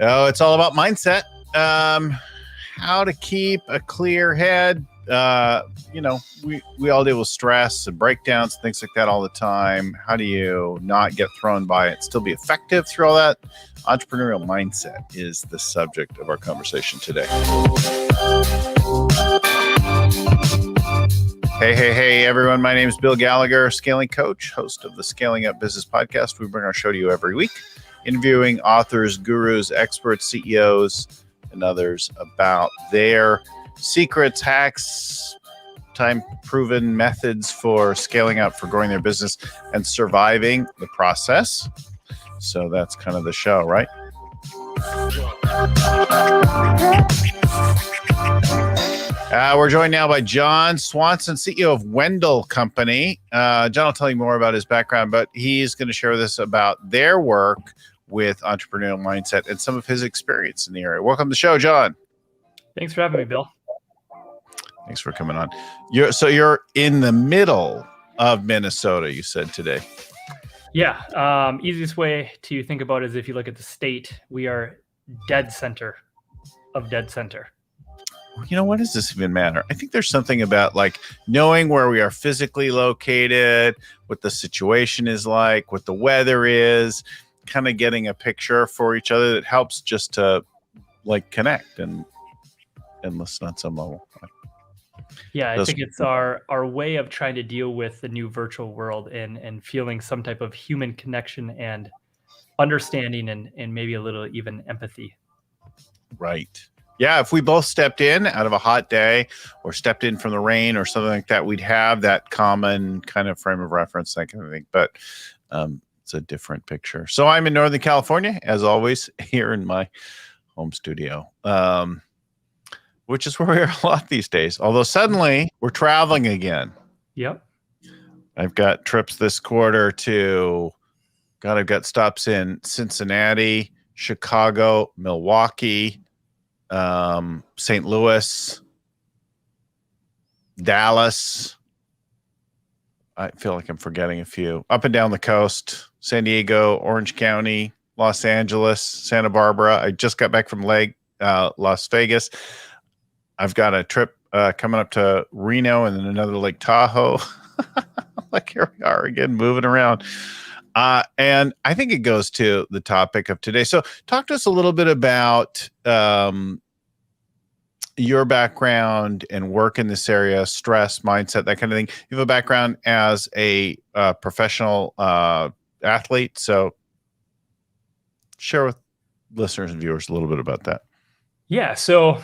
Oh, it's all about mindset. How to keep a clear head. We all deal with stress and breakdowns, things like that all the time. How do you not get thrown by it, still be effective through all that? Entrepreneurial mindset is the subject of our conversation today. Hey, everyone. My name is Bill Gallagher, scaling coach, host of the Scaling Up Business Podcast. We bring our show to you every week, interviewing authors, gurus, experts, CEOs, and others about their secrets, hacks, time-proven methods for scaling up, for growing their business, and surviving the process. So that's kind of the show, right? We're joined now by John Swanson, CEO of Wendell Company. John will tell you more about his background, but he's going to share with us about their work with entrepreneurial mindset and some of his experience in the area. Welcome to the show, John. Thanks for having me, Bill. Thanks for coming on. You're in the middle of Minnesota, you said today. Yeah. Easiest way to think about it is if you look at the state, we are dead center of dead center. You know, what does this even matter? I think there's something about like knowing where we are physically located, what the situation is like, what the weather is, kind of getting a picture for each other that helps just to like connect and listen on some level. Yeah, I think it's our way of trying to deal with the new virtual world and feeling some type of human connection and understanding and maybe a little even empathy. Right. Yeah, if we both stepped in out of a hot day or stepped in from the rain or something like that, we'd have that common kind of frame of reference, that kind of thing. But it's a different picture. So I'm in Northern California, as always, here in my home studio, which is where we are a lot these days. Although suddenly we're traveling again. Yep. I've got trips this quarter I've got stops in Cincinnati, Chicago, Milwaukee, St. Louis, Dallas. I feel like I'm forgetting a few. Up and down the coast, San Diego, Orange County, Los Angeles, Santa Barbara. I just got back from Las Vegas. I've got a trip coming up to Reno and then another Lake Tahoe. Like here we are again, moving around. And I think it goes to the topic of today. So talk to us a little bit about your background and work in this area, stress, mindset, that kind of thing. You have a background as a professional athlete. So share with listeners and viewers a little bit about that. Yeah. So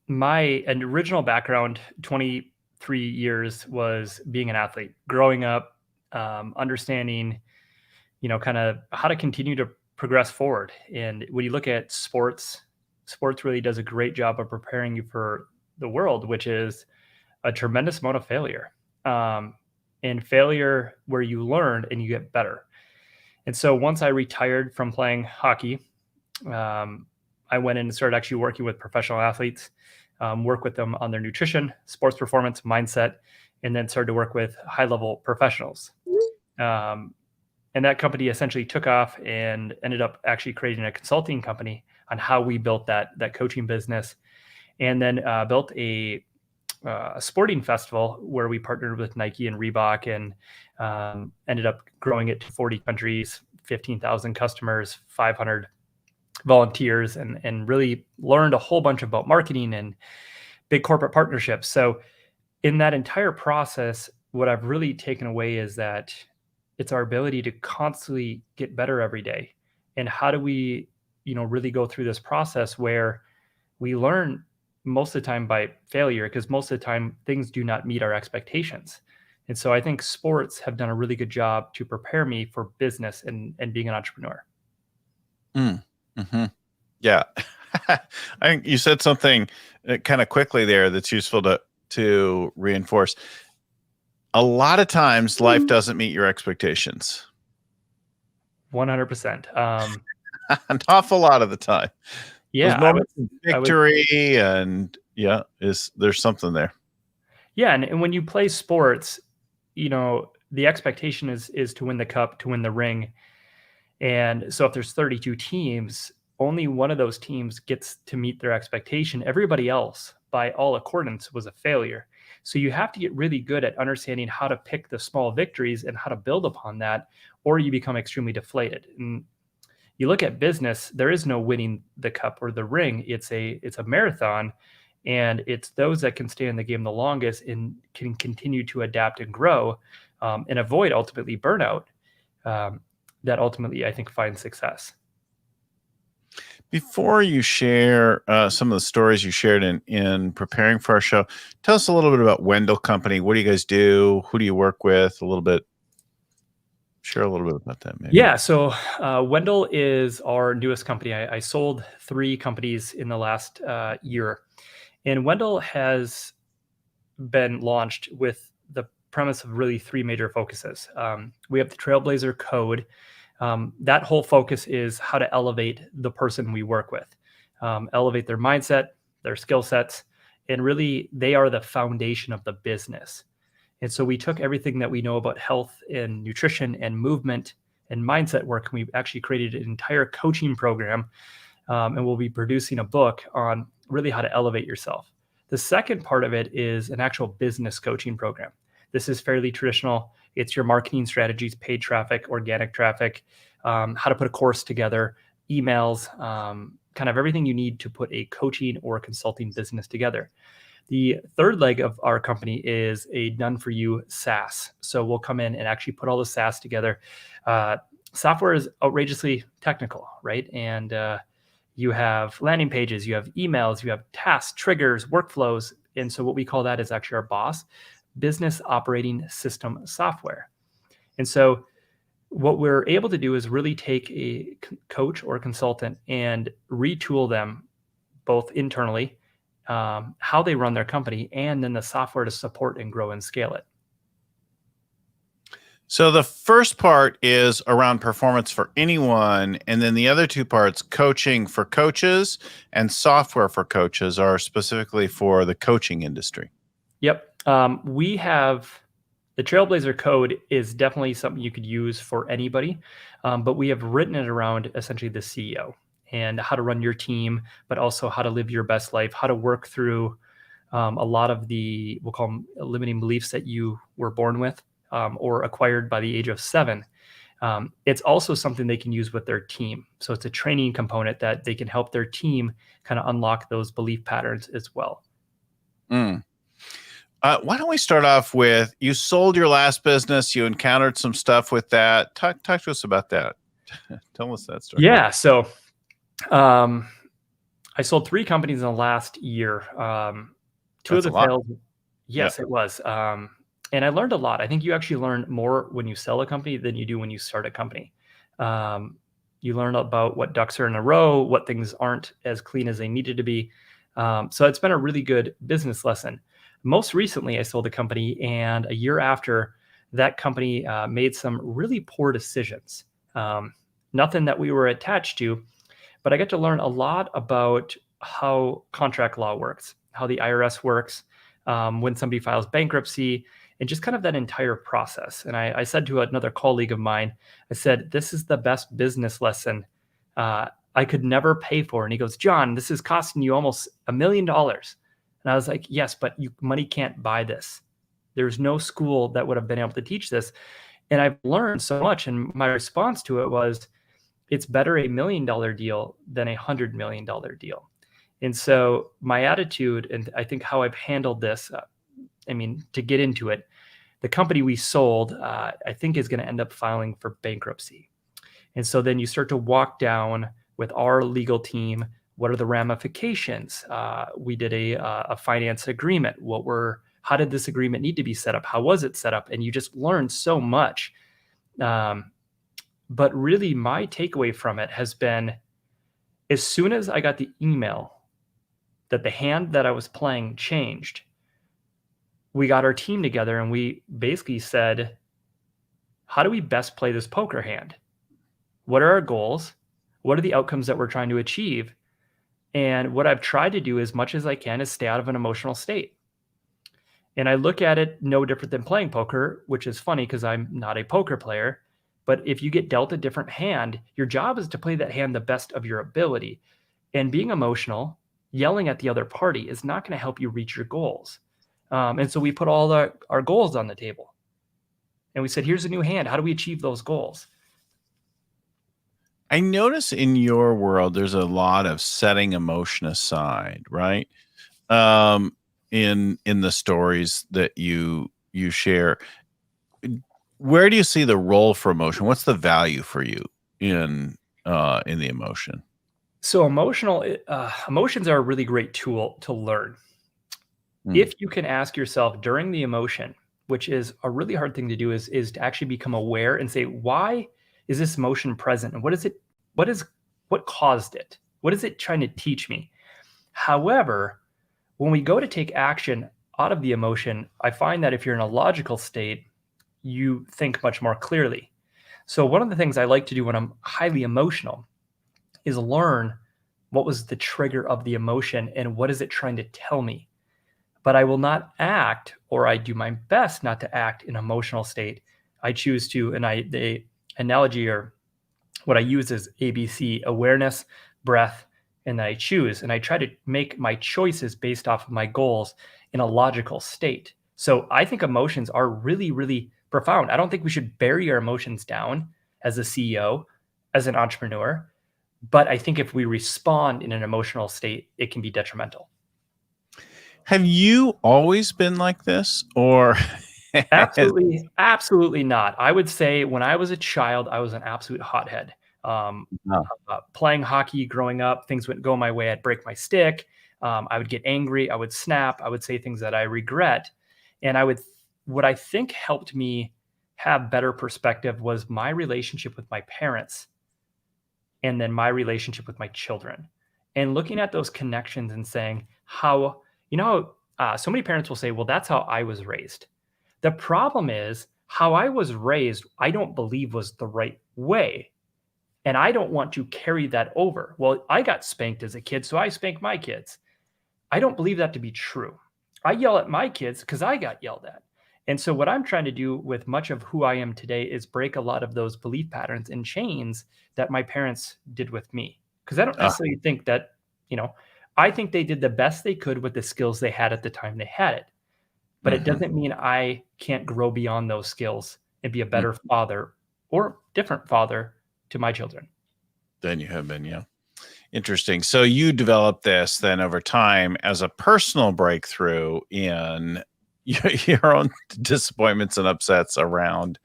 my original background, 23 years, was being an athlete, growing up, understanding, kind of how to continue to progress forward. And when you look at sports really does a great job of preparing you for the world, which is a tremendous amount of failure. And failure where you learn and you get better. And so once I retired from playing hockey, I went in and started actually working with professional athletes, work with them on their nutrition, sports performance, mindset, and then started to work with high-level professionals. And that company essentially took off and ended up actually creating a consulting company on how we built that coaching business, and then built a sporting festival where we partnered with Nike and Reebok and ended up growing it to 40 countries, 15,000 customers, 500 volunteers, and really learned a whole bunch about marketing and big corporate partnerships. So in that entire process, what I've really taken away is that it's our ability to constantly get better every day. And how do we, really go through this process where we learn most of the time by failure, because most of the time things do not meet our expectations. And so I think sports have done a really good job to prepare me for business and being an entrepreneur. Mm-hmm. Yeah. I think you said something kind of quickly there that's useful to reinforce. A lot of times life doesn't meet your expectations. 100%. An awful lot of the time. Yeah. Those moments of victory there's something there. Yeah. And when you play sports, the expectation is to win the cup, to win the ring. And so if there's 32 teams, only one of those teams gets to meet their expectation. Everybody else, by all accordance, was a failure. So you have to get really good at understanding how to pick the small victories and how to build upon that, or you become extremely deflated. And you look at business, there is no winning the cup or the ring. It's a marathon, and it's those that can stay in the game the longest and can continue to adapt and grow, and avoid ultimately burnout, that ultimately I think find success. Before you share some of the stories you shared in preparing for our show, tell us a little bit about Wendell Company. What do you guys do? Who do you work with? A little bit. Share a little bit about that, maybe. Yeah. So Wendell is our newest company. I sold 3 companies in the last year, and Wendell has been launched with the premise of really 3 major focuses. We have the Trailblazer Code. That whole focus is how to elevate the person we work with, elevate their mindset, their skill sets, and really they are the foundation of the business. And so we took everything that we know about health and nutrition and movement and mindset work, and we've actually created an entire coaching program, and we'll be producing a book on really how to elevate yourself. The second part of it is an actual business coaching program. This is fairly traditional. It's your marketing strategies, paid traffic, organic traffic, how to put a course together, emails, kind of everything you need to put a coaching or consulting business together. The third leg of our company is a done-for-you SaaS. So we'll come in and actually put all the SaaS together. Software is outrageously technical, right? And you have landing pages, you have emails, you have tasks, triggers, workflows. And so what we call that is actually our BOSS, Business Operating System Software. And so what we're able to do is really take a coach or consultant and retool them both internally, how they run their company, and then the software to support and grow and scale it. So the first part is around performance for anyone, and then the other 2 parts, coaching for coaches and software for coaches, are specifically for the coaching industry. Yep. We have the Trailblazer Code is definitely something you could use for anybody, but we have written it around essentially the CEO and how to run your team, but also how to live your best life, how to work through a lot of the, we'll call them limiting beliefs that you were born with, or acquired by the age of 7. It's also something they can use with their team. So it's a training component that they can help their team kind of unlock those belief patterns as well. Why don't we start off with, you sold your last business, you encountered some stuff with that. Talk to us about that. Tell us that story. Yeah. So I sold 3 companies in the last year. 2 of the failed. Yes, it was. And I learned a lot. I think you actually learn more when you sell a company than you do when you start a company. You learn about what ducks are in a row, what things aren't as clean as they needed to be. So it's been a really good business lesson. Most recently, I sold a company, and a year after, that company made some really poor decisions. Nothing that we were attached to, but I got to learn a lot about how contract law works, how the IRS works, when somebody files bankruptcy, and just kind of that entire process. And I said to another colleague of mine, I said, this is the best business lesson I could never pay for. And he goes, John, this is costing you almost $1 million. And I was like, yes, but money can't buy this. There's no school that would have been able to teach this. And I've learned so much. And my response to it was, it's better $1 million deal than $100 million deal. And so my attitude, and I think how I've handled this, to get into it, the company we sold, I think is going to end up filing for bankruptcy. And so then you start to walk down with our legal team. What are the ramifications? We did a finance agreement. How did this agreement need to be set up? How was it set up? And you just learn so much. But really my takeaway from it has been, as soon as I got the email that the hand that I was playing changed, we got our team together and we basically said, how do we best play this poker hand? What are our goals? What are the outcomes that we're trying to achieve? And what I've tried to do as much as I can is stay out of an emotional state. And I look at it no different than playing poker, which is funny because I'm not a poker player. But if you get dealt a different hand, your job is to play that hand the best of your ability. And being emotional, yelling at the other party is not going to help you reach your goals. And so we put all our goals on the table. And we said, here's a new hand. How do we achieve those goals? I notice in your world, there's a lot of setting emotion aside, right? In the stories that you share, where do you see the role for emotion? What's the value for you in the emotion? So emotions are a really great tool to learn. If you can ask yourself during the emotion, which is a really hard thing to do, is to actually become aware and say, why is this emotion present? And what caused it? What is it trying to teach me? However, when we go to take action out of the emotion, I find that if you're in a logical state, you think much more clearly. So one of the things I like to do when I'm highly emotional is learn what was the trigger of the emotion and what is it trying to tell me. But I will not act, or I do my best not to act in emotional state. I choose to, and the analogy or what I use is ABC: awareness, breath, and then I choose. And I try to make my choices based off of my goals in a logical state. So I think emotions are really, really profound. I don't think we should bury our emotions down as a CEO, as an entrepreneur. But I think if we respond in an emotional state, it can be detrimental. Have you always been like this, or Absolutely, absolutely not. I would say when I was a child, I was an absolute hothead. Um, No. Playing hockey growing up, things wouldn't go my way. I'd break my stick. I would get angry. I would snap. I would say things that I regret. And what I think helped me have better perspective was my relationship with my parents and then my relationship with my children. And looking at those connections and saying, so many parents will say, well, that's how I was raised. The problem is how I was raised, I don't believe was the right way. And I don't want to carry that over. Well, I got spanked as a kid, so I spank my kids. I don't believe that to be true. I yell at my kids because I got yelled at. And so, what I'm trying to do with much of who I am today is break a lot of those belief patterns and chains that my parents did with me. Because I don't necessarily think that, I think they did the best they could with the skills they had at the time they had it. But it doesn't mean I can't grow beyond those skills and be a better father or different father to my children. Than you have been, yeah. Interesting. So you developed this then over time as a personal breakthrough in your own disappointments and upsets around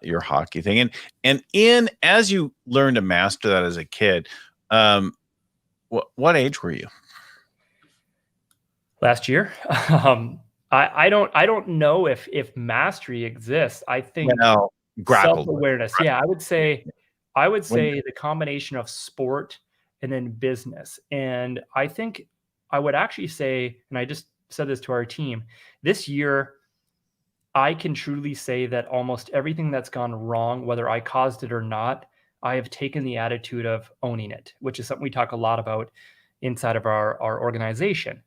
your hockey thing. And as you learned to master that as a kid, what age were you? Last year, I don't know if mastery exists. I think Grappled with. self-awareness. Yeah, I would say the combination of sport and then business. And I think I would actually say, and I just said this to our team, this year I can truly say that almost everything that's gone wrong, whether I caused it or not, I have taken the attitude of owning it, which is something we talk a lot about inside of our organization.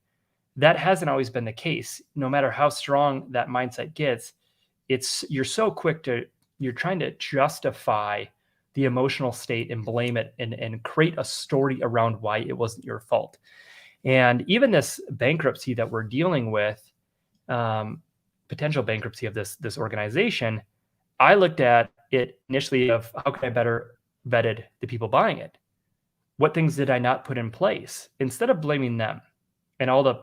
That hasn't always been the case. No matter how strong that mindset gets, you're trying to justify the emotional state and blame it and create a story around why it wasn't your fault. And even this bankruptcy that we're dealing with, potential bankruptcy of this organization, I looked at it initially of how can I better vetted the people buying it? What things did I not put in place? Instead of blaming them and all the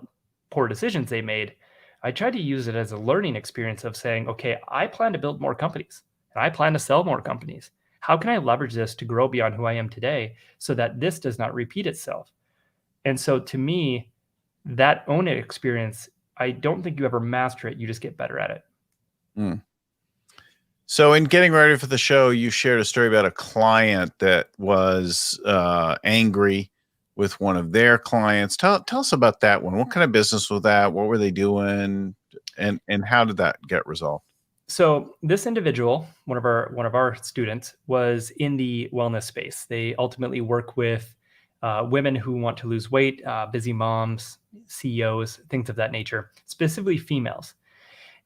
poor decisions they made, I tried to use it as a learning experience of saying, okay, I plan to build more companies and I plan to sell more companies. How can I leverage this to grow beyond who I am today so that this does not repeat itself? And so to me, that own it experience, I don't think you ever master it. You just get better at it. Mm. So in getting ready for the show, you shared a story about a client that was angry with one of their clients. Tell us about that one. What kind of business was that? What were they doing? And how did that get resolved? So this individual, one of our students, was in the wellness space. They ultimately work with women who want to lose weight, busy moms, CEOs, things of that nature, specifically females.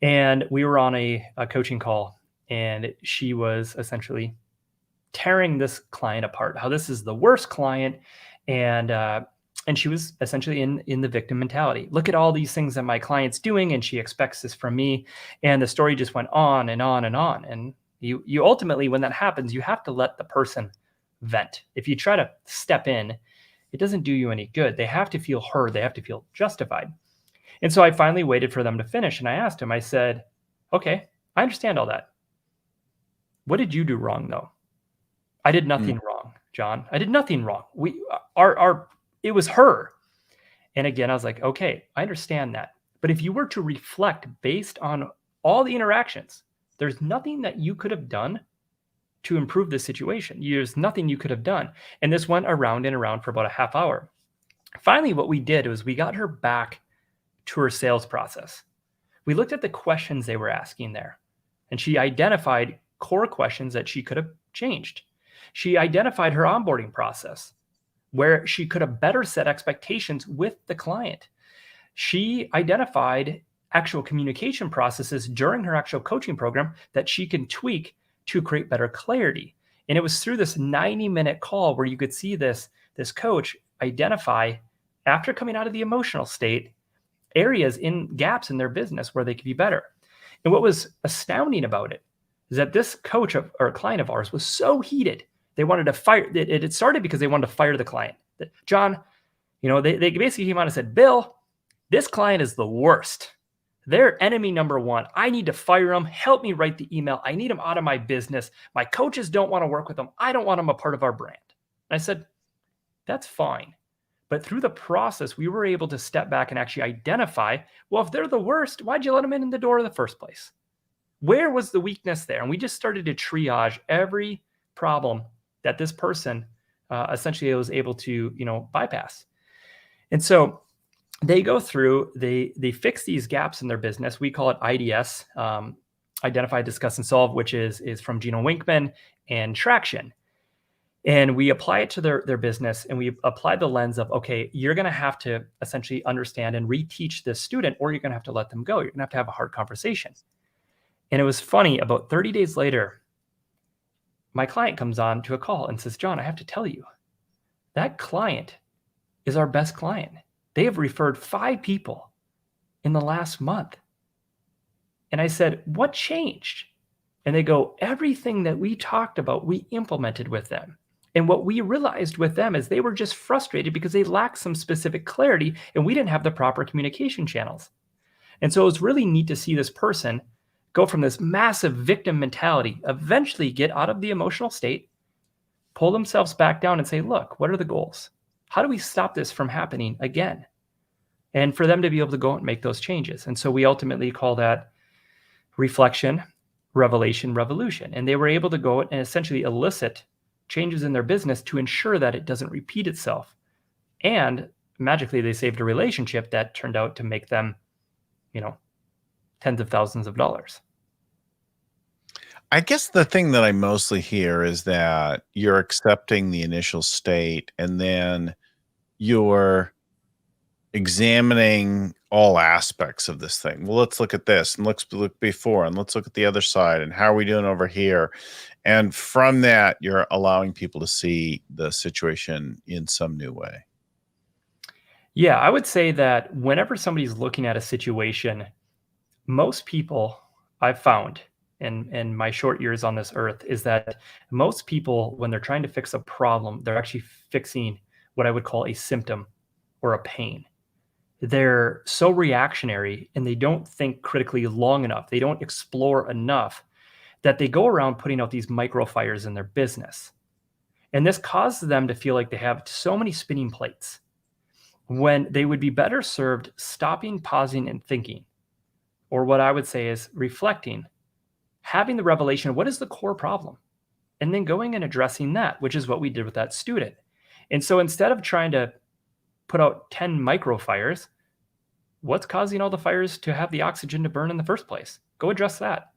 And we were on a coaching call, and she was essentially tearing this client apart, how this is the worst client. And she was essentially in the victim mentality. Look at all these things that my client's doing, and she expects this from me. And the story just went on and on and on. And you ultimately, when that happens, you have to let the person vent. If you try to step in, it doesn't do you any good. They have to feel heard. They have to feel justified. And so I finally waited for them to finish, and I asked him, I said, okay, I understand all that. What did you do wrong, though? I did nothing wrong, John. I did nothing wrong. It was her. And again, I was like, okay, I understand that. But if you were to reflect based on all the interactions, there's nothing that you could have done to improve the situation. There's nothing you could have done. And this went around and around for about a half hour. Finally, what we did was we got her back to her sales process. We looked at the questions they were asking there, and she identified core questions that she could have changed. She identified her onboarding process where she could have better set expectations with the client. She identified actual communication processes during her actual coaching program that she can tweak to create better clarity. And it was through this 90-minute call where you could see this coach identify, after coming out of the emotional state, areas in gaps in their business where they could be better. And what was astounding about it is that this coach or client of ours was so heated. They wanted to fire. It started because they wanted to fire the client. John, they basically came out and said, Bill, this client is the worst. They're enemy number one. I need to fire them. Help me write the email. I need them out of my business. My coaches don't want to work with them. I don't want them a part of our brand. And I said, that's fine. But through the process, we were able to step back and actually identify, well, if they're the worst, why'd you let them in the door in the first place? Where was the weakness there? And we just started to triage every problem that this person essentially was able to, bypass. And so they go through, they fix these gaps in their business. We call it IDS, Identify, Discuss, and Solve, which is from Gino Winkman and Traction. And we apply it to their business, and we apply the lens of, okay, you're going to have to essentially understand and reteach this student, or you're going to have to let them go. You're going to have a hard conversation. And it was funny, about 30 days later, my client comes on to a call and says, John, I have to tell you, that client is our best client. They have referred 5 people in the last month. And I said, what changed? And they go, everything that we talked about, we implemented with them. And what we realized with them is they were just frustrated because they lacked some specific clarity, and we didn't have the proper communication channels. And so it was really neat to see this person go from this massive victim mentality, eventually get out of the emotional state, pull themselves back down and say, look, what are the goals? How do we stop this from happening again? And for them to be able to go and make those changes. And so we ultimately call that reflection, revelation, revolution. And they were able to go and essentially elicit changes in their business to ensure that it doesn't repeat itself. And magically, they saved a relationship that turned out to make them, tens of thousands of dollars. I guess the thing that I mostly hear is that you're accepting the initial state, and then you're examining all aspects of this thing. Well, let's look at this, and let's look before, and let's look at the other side, and how are we doing over here? And from that, you're allowing people to see the situation in some new way. Yeah, I would say that whenever somebody's looking at a situation, most people I've found in my short years on this earth is that most people, when they're trying to fix a problem, they're actually fixing what I would call a symptom or a pain. They're so reactionary, and they don't think critically long enough. They don't explore enough, that they go around putting out these micro fires in their business. And this causes them to feel like they have so many spinning plates, when they would be better served stopping, pausing, and thinking. Or what I would say is reflecting, having the revelation of what is the core problem, and then going and addressing that, which is what we did with that student. And so instead of trying to put out 10 micro fires, what's causing all the fires to have the oxygen to burn in the first place? Go address that.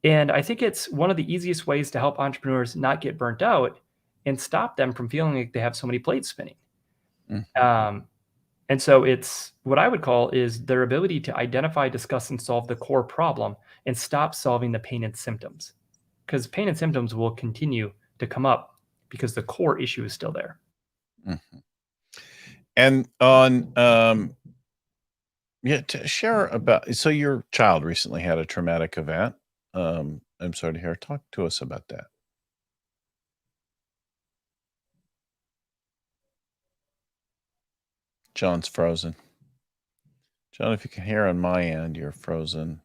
And I think it's one of the easiest ways to help entrepreneurs not get burnt out and stop them from feeling like they have so many plates spinning. And so it's what I would call is their ability to identify, discuss, and solve the core problem and stop solving the pain and symptoms, because pain and symptoms will continue to come up because the core issue is still there. Mm-hmm. And on, to share about, so your child recently had a traumatic event. I'm sorry to hear. Talk to us about that. John's frozen. John, if you can hear on my end, you're frozen.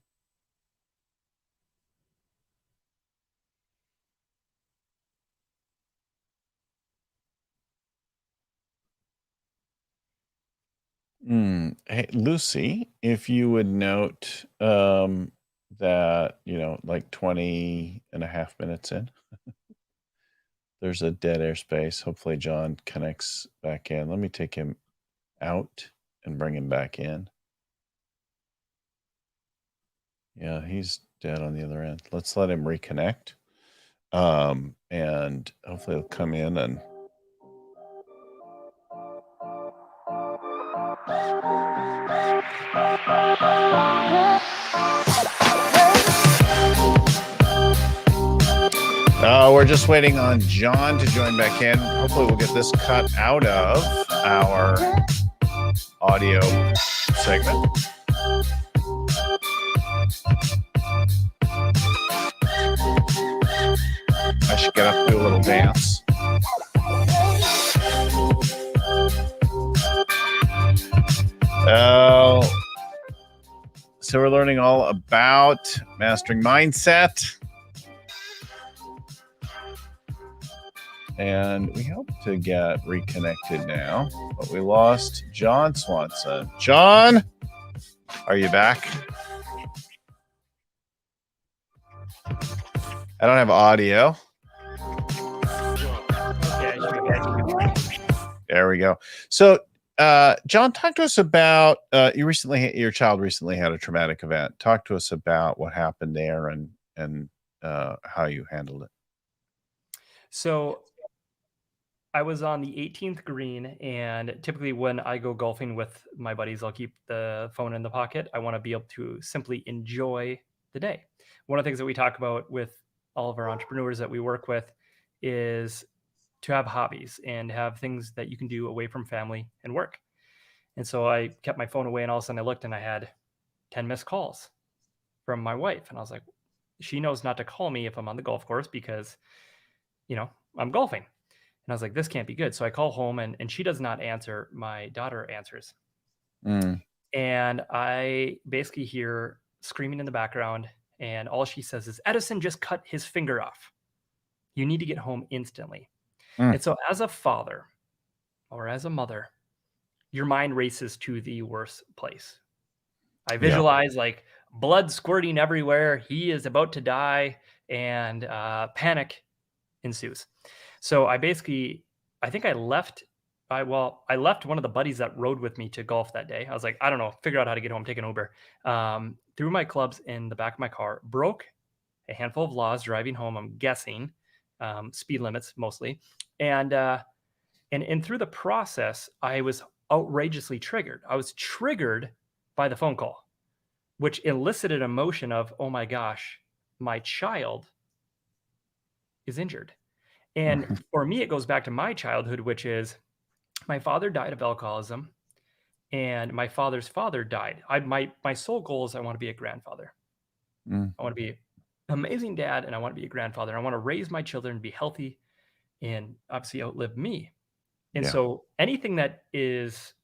Hey, Lucy, if you would note that, like 20 and a half minutes in, there's a dead air space. Hopefully John connects back in. Let me take him out and bring him back in. Yeah, he's dead on the other end. Let's let him reconnect. And hopefully he'll come in and we're just waiting on John to join back in. Hopefully we'll get this cut out of our audio segment. I should get up and do a little dance. So we're learning all about mastering mindset. And we hope to get reconnected now, but we lost John Swanson. John, are you back? I don't have audio. There we go. So, John, talk to us about your child recently had a traumatic event. Talk to us about what happened there and how you handled it. So I was on the 18th green, and typically when I go golfing with my buddies, I'll keep the phone in the pocket. I want to be able to simply enjoy the day. One of the things that we talk about with all of our entrepreneurs that we work with is to have hobbies and have things that you can do away from family and work. And so I kept my phone away, and all of a sudden I looked and I had 10 missed calls from my wife. And I was like, she knows not to call me if I'm on the golf course because, I'm golfing. And I was like, this can't be good. So I call home and she does not answer. My daughter answers. And I basically hear screaming in the background. And all she says is, Edison just cut his finger off. You need to get home instantly. And so as a father or as a mother, your mind races to the worst place. I visualize like blood squirting everywhere. He is about to die, and panic ensues. So I think I left one of the buddies that rode with me to golf that day. I was like, I don't know, figure out how to get home, take an Uber. Threw my clubs in the back of my car, broke a handful of laws driving home, I'm guessing, speed limits mostly. And through the process, I was outrageously triggered. I was triggered by the phone call, which elicited emotion of, oh my gosh, my child is injured. And for me, it goes back to my childhood, which is my father died of alcoholism and my father's father died. My sole goal is I want to be a grandfather. I want to be an amazing dad, and I want to be a grandfather. I want to raise my children, be healthy, and obviously outlive me. And so anything that is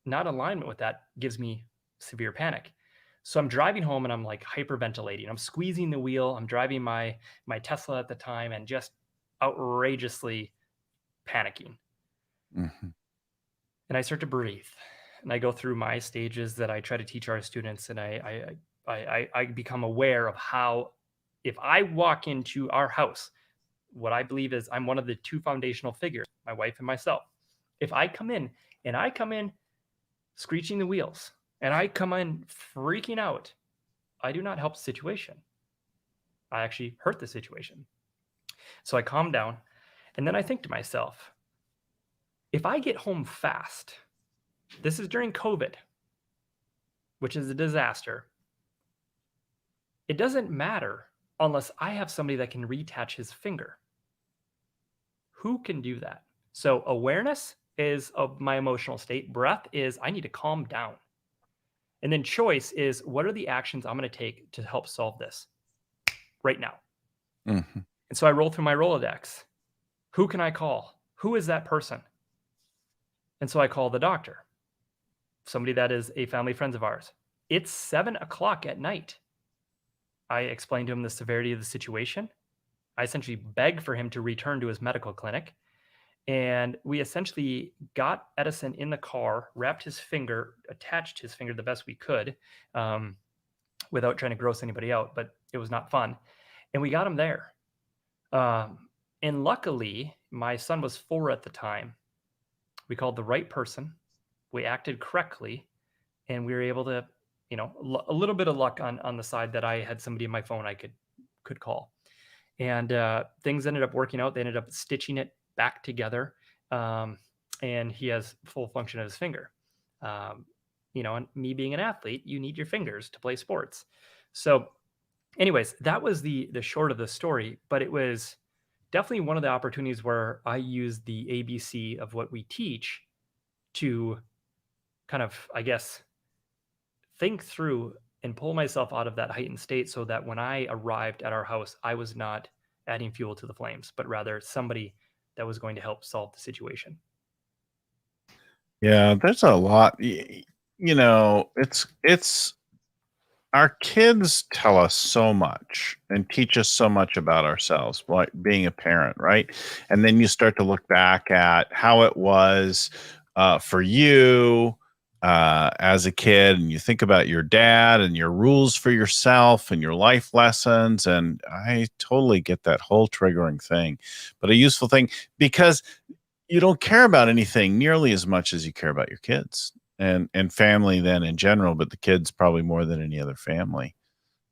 not in alignment with that gives me severe panic. So I'm driving home and I'm like hyperventilating. I'm squeezing the wheel. I'm driving my Tesla at the time and just outrageously panicking. And I start to breathe, and I go through my stages that I try to teach our students. And I become aware of how, if I walk into our house, what I believe is I'm one of the two foundational figures, my wife and myself. If I come in screeching the wheels and I come in freaking out, I do not help the situation. I actually hurt the situation. So I calm down, and then I think to myself, if I get home fast, this is during COVID, which is a disaster. It doesn't matter unless I have somebody that can reattach his finger. Who can do that? So awareness is of my emotional state. Breath is I need to calm down. And then choice is what are the actions I'm going to take to help solve this right now? Mhm. And so I roll through my Rolodex. Who can I call? Who is that person? And so I call the doctor, somebody that is a family friend of ours. It's 7 o'clock at night. I explain to him the severity of the situation. I essentially beg for him to return to his medical clinic. And we essentially got Edison in the car, wrapped his finger, attached his finger the best we could, um, without trying to gross anybody out, but it was not fun. And we got him there. And luckily, my son was 4 at the time. We called the right person. We acted correctly, and we were able to, a little bit of luck on the side that I had somebody in my phone I could call. And things ended up working out. They ended up stitching it back together, um, and he has full function of his finger. Um, and me being an athlete, you need your fingers to play sports. So, anyways, that was the short of the story. But it was definitely one of the opportunities where I used the ABC of what we teach to kind of, I guess, think through and pull myself out of that heightened state so that when I arrived at our house, I was not adding fuel to the flames, but rather somebody that was going to help solve the situation. Yeah, there's a lot. It's our kids tell us so much and teach us so much about ourselves, like being a parent, right? And then you start to look back at how it was for you as a kid, and you think about your dad and your rules for yourself and your life lessons. And I totally get that whole triggering thing, but a useful thing because you don't care about anything nearly as much as you care about your kids and family then in general, but the kids probably more than any other family.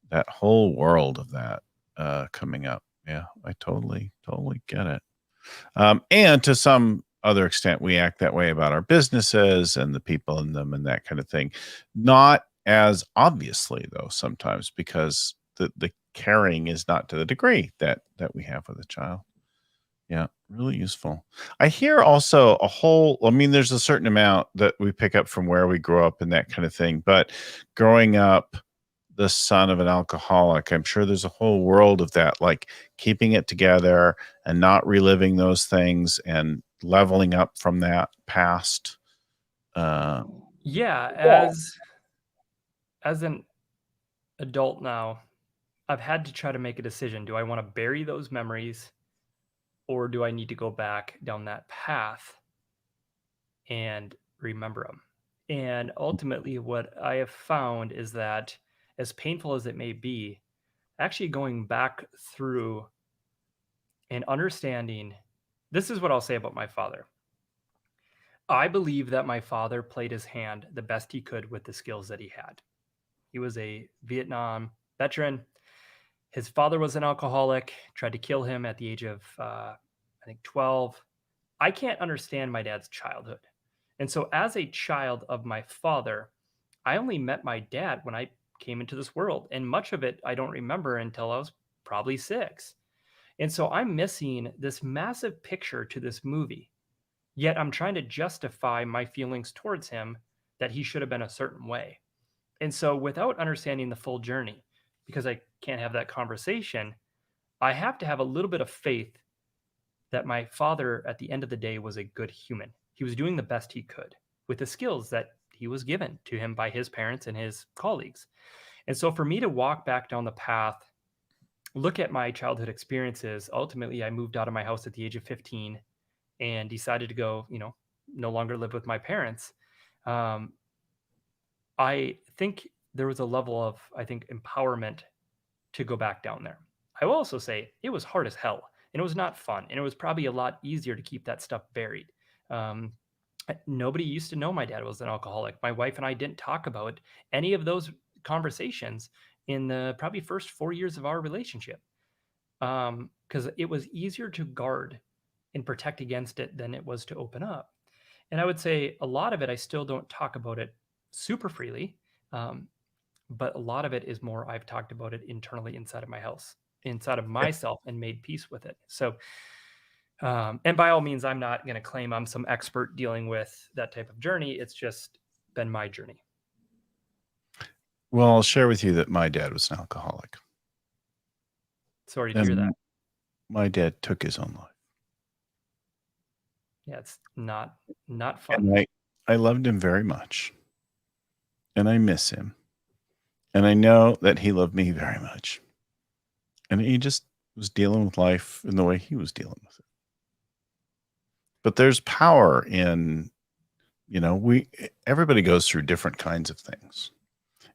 That whole world of that coming up. Yeah, I totally get it. And to some other extent, we act that way about our businesses and the people in them and that kind of thing. Not as obviously though, sometimes because the caring is not to the degree that we have with a child. Yeah, really useful. I hear also I mean, there's a certain amount that we pick up from where we grow up and that kind of thing, but growing up the son of an alcoholic, I'm sure there's a whole world of that, like keeping it together and not reliving those things and leveling up from that past. Uh, Yeah, Yeah. as an adult now, I've had to try to make a decision. Do I want to bury those memories or do I need to go back down that path and remember them? And ultimately what I have found is that as painful as it may be, actually going back through and understanding this is what I'll say about my father. I believe that my father played his hand the best he could with the skills that he had. He was a Vietnam veteran. His father was an alcoholic, tried to kill him at the age of, I think, 12. I can't understand my dad's childhood. And so, as a child of my father, I only met my dad when I came into this world. And much of it I don't remember until I was probably 6. And so I'm missing this massive picture to this movie. Yet I'm trying to justify my feelings towards him that he should have been a certain way. And so without understanding the full journey, because I can't have that conversation, I have to have a little bit of faith that my father at the end of the day was a good human. He was doing the best he could with the skills that he was given to him by his parents and his colleagues. And so for me to walk back down the path, look at my childhood experiences, ultimately I moved out of my house at the age of 15 and decided to go, no longer live with my parents. Um, I think there was a level of, I think, empowerment to go back down there. I will also say it was hard as hell and it was not fun. And it was probably a lot easier to keep that stuff buried. Um, Nobody used to know my dad was an alcoholic. My wife and I didn't talk about any of those conversations in the probably first 4 years of our relationship because it was easier to guard and protect against it than it was to open up. And I would say a lot of it, I still don't talk about it super freely. Um, but a lot of it is more, I've talked about it internally inside of my house, inside of myself, and made peace with it. So, and by all means, I'm not going to claim I'm some expert dealing with that type of journey. It's just been my journey. Well, I'll share with you that my dad was an alcoholic. Sorry to hear that. My dad took his own life. Yeah, it's not fun. And I loved him very much. And I miss him. And I know that he loved me very much. And he just was dealing with life in the way he was dealing with it. But there's power in, everybody goes through different kinds of things.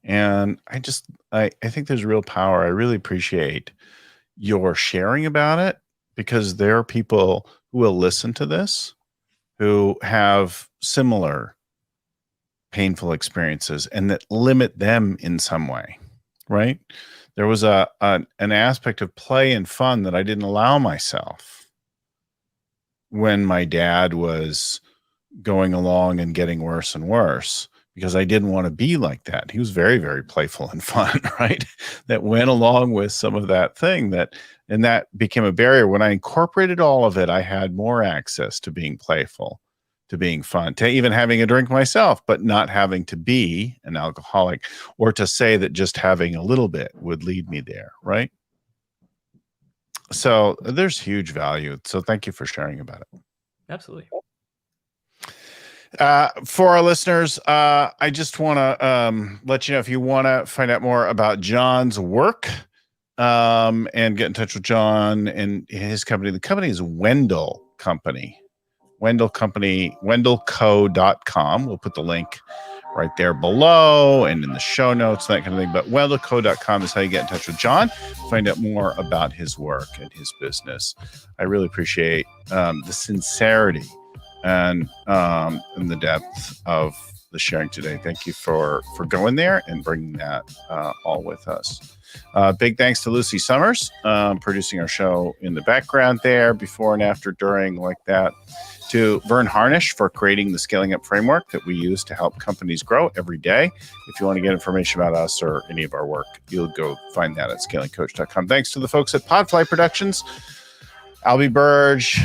And I think there's real power. I really appreciate your sharing about it, because there are people who will listen to this who have similar painful experiences and that limit them in some way, right? There was an aspect of play and fun that I didn't allow myself when my dad was going along and getting worse and worse, because I didn't want to be like that. He was very, very playful and fun, right? That went along with some of that thing and that became a barrier. When I incorporated all of it, I had more access to being playful, to being fun, to even having a drink myself, but not having to be an alcoholic, or to say that just having a little bit would lead me there, right? So there's huge value. So thank you for sharing about it. Absolutely. For our listeners, I just want to let you know, if you want to find out more about John's work and get in touch with John and his company. The company is Wendell Company. Wendell Company, wendellco.com. We'll put the link right there below and in the show notes, that kind of thing. But wendellco.com is how you get in touch with John, find out more about his work and his business. I really appreciate the sincerity and the depth of the sharing today. Thank you for going there and bringing that all with us. Big thanks to Lucy Summers, producing our show in the background there, before and after, during, like that. To Vern Harnish for creating the Scaling Up framework that we use to help companies grow every day. If you want to get information about us or any of our work, you'll go find that at scalingcoach.com. Thanks to the folks at Podfly Productions, Albie Burge,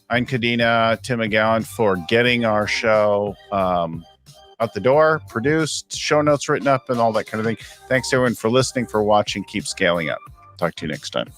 Ein Kadena, Tim McGowan for getting our show out the door, produced, show notes written up, and all that kind of thing. Thanks everyone for listening, for watching. Keep scaling up. Talk to you next time.